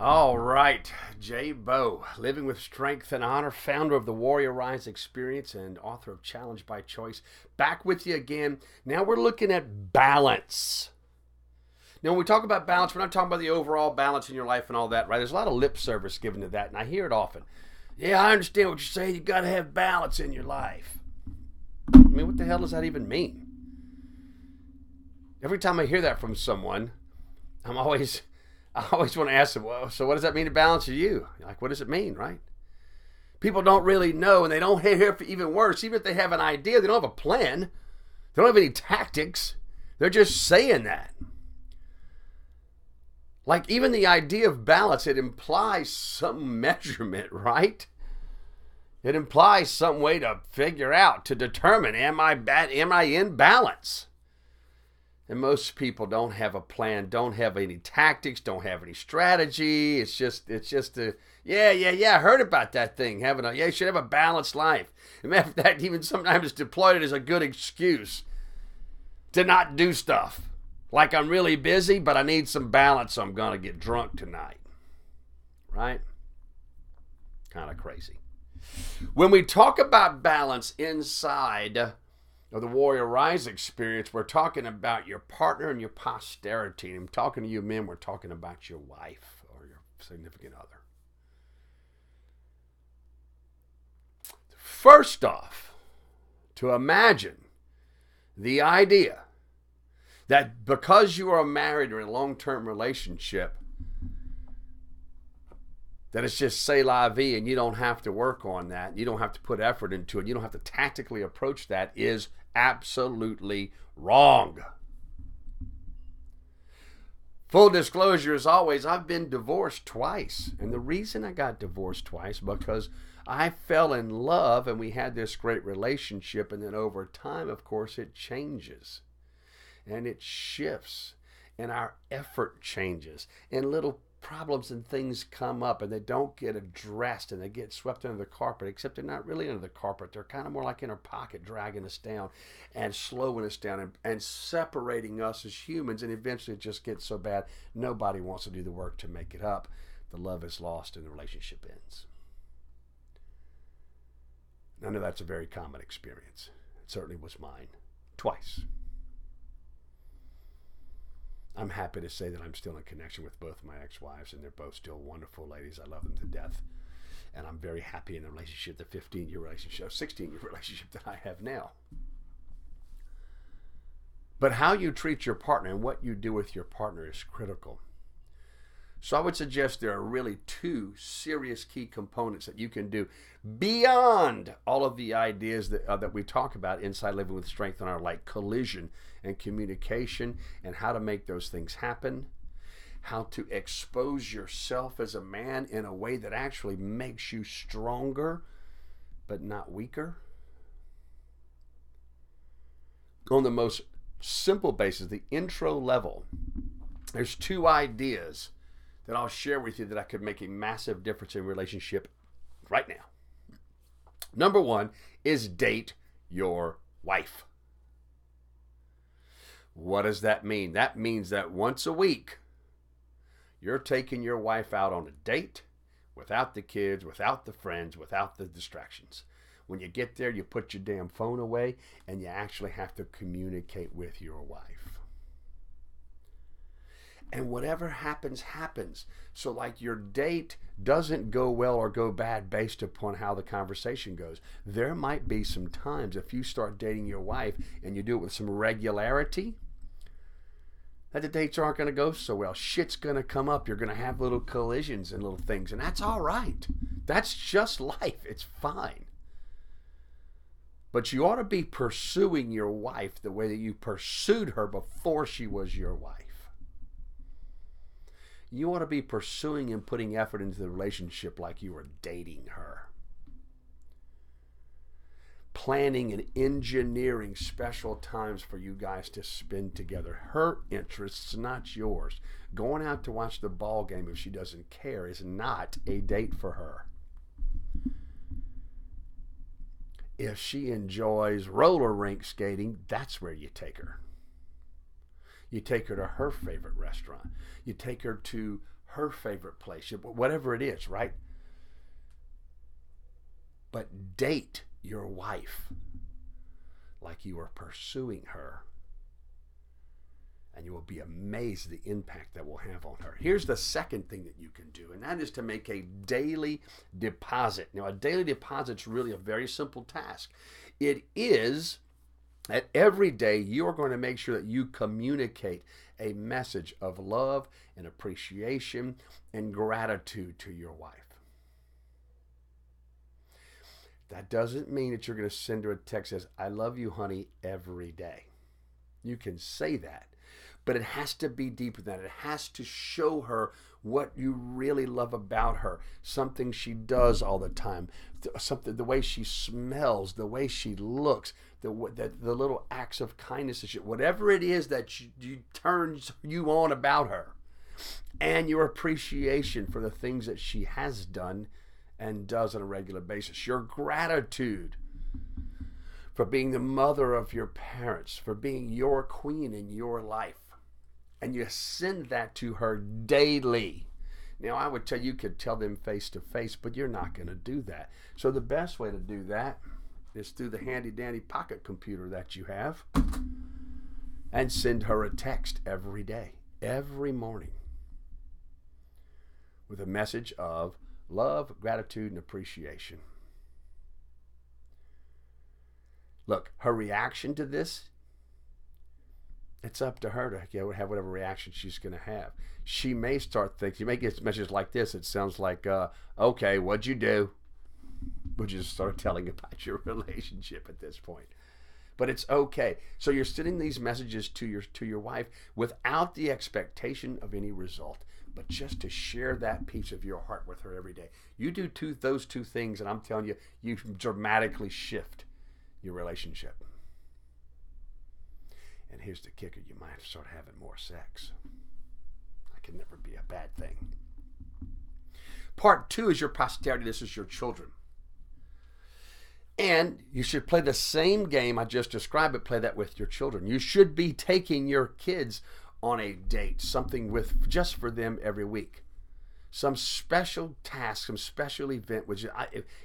All right, Jay Bow, living with strength and honor, founder of the Warrior Rise Experience and author of Challenge by Choice. Back with you again. Now we're looking at balance. Now, when we talk about balance, we're not talking about the overall balance in your life and all that, right? There's a lot of lip service given to that, and I hear it often. Yeah, I understand what you're saying. You got to have balance in your life. I mean, what the hell does that even mean? Every time I hear that from someone, I always want to ask them, well, so what does that mean to balance to you? Like, what does it mean, right? People don't really know, and they don't hear, even worse, even if they have an idea, they don't have a plan. They don't have any tactics. They're just saying that. Like, even the idea of balance, it implies some measurement, right? It implies some way to figure out, to determine, am I in balance? And most people don't have a plan, don't have any tactics, don't have any strategy. It's just yeah, I heard about that thing. You should have a balanced life. As a matter of fact, even sometimes it's deployed as a good excuse to not do stuff. Like, I'm really busy, but I need some balance, so I'm going to get drunk tonight. Right? Kind of crazy. When we talk about balance inside of the Warrior Rise Experience, we're talking about your partner and your posterity. And I'm talking to you men, we're talking about your wife or your significant other. First off, to imagine the idea that because you are married or in a long-term relationship, that it's just c'est la vie and you don't have to work on that, you don't have to put effort into it, you don't have to tactically approach that, is absolutely wrong. Full disclosure, as always, I've been divorced twice. And the reason I got divorced twice, because I fell in love and we had this great relationship, and then over time, of course, it changes. And it shifts, and our effort changes, and little problems and things come up, and they don't get addressed, and they get swept under the carpet, except they're not really under the carpet. They're kind of more like in our pocket, dragging us down and slowing us down and separating us as humans, and eventually it just gets so bad, nobody wants to do the work to make it up. The love is lost, and the relationship ends. I know that's a very common experience. It certainly was mine. Twice. I'm happy to say that I'm still in connection with both my ex-wives, and they're both still wonderful ladies. I love them to death. And I'm very happy in the relationship, the 16-year relationship that I have now. But how you treat your partner and what you do with your partner is critical. So I would suggest there are really two serious key components that you can do beyond all of the ideas that we talk about inside Living with Strength and Honor, like collision and communication and how to make those things happen, how to expose yourself as a man in a way that actually makes you stronger but not weaker. On the most simple basis, the intro level, there's two ideas that I'll share with you that I could make a massive difference in relationship right now. Number one is date your wife. What does that mean? That means that once a week, you're taking your wife out on a date without the kids, without the friends, without the distractions. When you get there, you put your damn phone away and you actually have to communicate with your wife. And whatever happens, happens. So like your date doesn't go well or go bad based upon how the conversation goes. There might be some times if you start dating your wife and you do it with some regularity, that the dates aren't going to go so well. Shit's going to come up. You're going to have little collisions and little things. And that's all right. That's just life. It's fine. But you ought to be pursuing your wife the way that you pursued her before she was your wife. You ought to be pursuing and putting effort into the relationship like you were dating her. Planning and engineering special times for you guys to spend together. Her interests, not yours. Going out to watch the ball game if she doesn't care is not a date for her. If she enjoys roller rink skating, that's where you take her. You take her to her favorite restaurant. You take her to her favorite place, whatever it is, right? But date your wife like you are pursuing her, and you will be amazed at the impact that will have on her. Here's the second thing that you can do, and that is to make a daily deposit. Now, a daily deposit is really a very simple task. It is that every day you are going to make sure that you communicate a message of love and appreciation and gratitude to your wife. That doesn't mean that you're going to send her a text that says, I love you, honey, every day. You can say that, but it has to be deeper than that. It has to show her what you really love about her, something she does all the time, something, the way she smells, the way she looks, the little acts of kindness, whatever it is that you turns you on about her, and your appreciation for the things that she has done and does on a regular basis. Your gratitude for being the mother of your parents, for being your queen in your life. And you send that to her daily. Now, I would tell you could tell them face to face, but you're not going to do that. So the best way to do that is through the handy dandy pocket computer that you have, and send her a text every day, every morning, with a message of love, gratitude, and appreciation. Look, her reaction to this, it's up to her to have whatever reaction she's going to have. She may start thinking, you may get messages like this. It sounds like, okay, what'd you do? Would you just start telling about your relationship at this point? But it's okay. So you're sending these messages to your wife without the expectation of any result, but just to share that piece of your heart with her every day. You do those two things, and I'm telling you, you dramatically shift your relationship. And here's the kicker: you might start having more sex. That can never be a bad thing. Part 2 is your posterity. This is your children. And you should play the same game I just described, but play that with your children. You should be taking your kids on a date, something with just for them every week. Some special task, some special event, which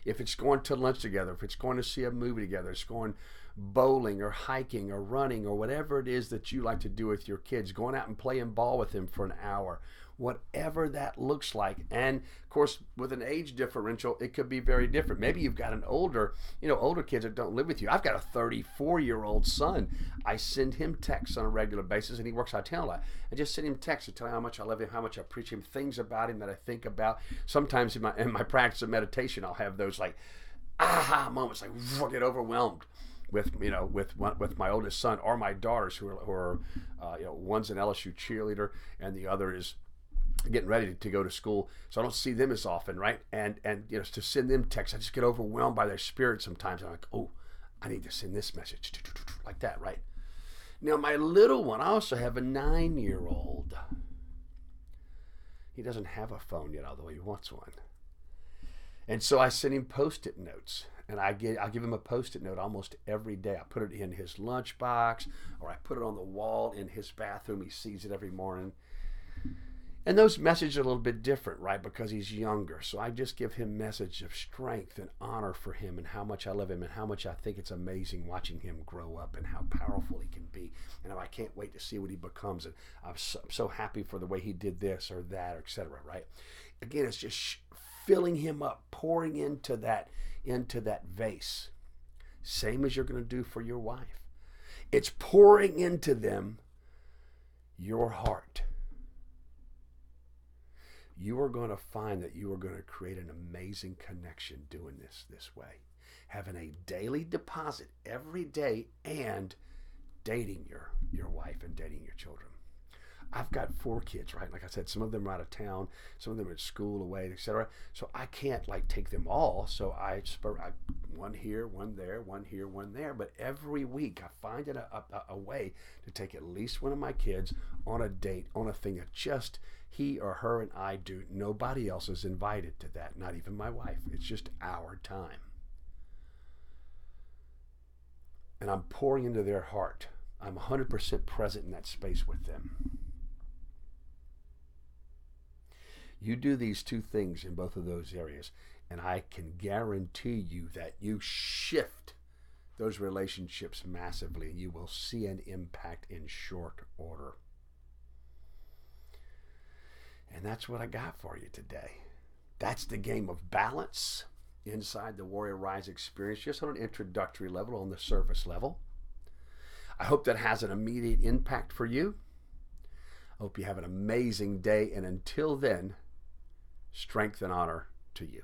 if it's going to lunch together, if it's going to see a movie together, it's going bowling or hiking or running or whatever it is that you like to do with your kids, going out and playing ball with them for an hour, whatever that looks like. And of course, with an age differential, it could be very different. Maybe you've got an older kids that don't live with you. I've got a 34-year-old son. I send him texts on a regular basis, and he works out of town a lot. I just send him texts to tell him how much I love him, how much I appreciate him, things about him that I think about. Sometimes in my practice of meditation, I'll have those like aha moments, like I get overwhelmed with my oldest son or my daughters who are one's an LSU cheerleader and the other is getting ready to go to school, so I don't see them as often, right? And to send them texts, I just get overwhelmed by their spirit sometimes. I'm like, oh, I need to send this message like that, right? Now, my little one, I also have a 9-year-old. He doesn't have a phone yet, although he wants one. And so I send him Post-it notes. And I'll give him a Post-it note almost every day. I put it in his lunchbox, or I put it on the wall in his bathroom. He sees it every morning. And those messages are a little bit different, right? Because he's younger. So I just give him message of strength and honor for him and how much I love him and how much I think it's amazing watching him grow up and how powerful he can be. And I can't wait to see what he becomes. And I'm so happy for the way he did this or that, or et cetera, right? Again, it's just filling him up, pouring into that vase. Same as you're going to do for your wife. It's pouring into them your heart. You are going to find that you are going to create an amazing connection doing this way. Having a daily deposit every day and dating your wife and dating your children. I've got 4 kids, right? Like I said, some of them are out of town, some of them are at school, away, etc. So I can't take them all. So I one here, one there, one here, one there. But every week I find it a way to take at least one of my kids on a date, on a thing that just he or her and I do. Nobody else is invited to that, not even my wife. It's just our time. And I'm pouring into their heart. I'm 100% present in that space with them. You do these two things in both of those areas, and I can guarantee you that you shift those relationships massively, and you will see an impact in short order. And that's what I got for you today. That's the game of balance inside the Warrior Rise experience, just on an introductory level, on the surface level. I hope that has an immediate impact for you. I hope you have an amazing day, and until then, strength and honor to you.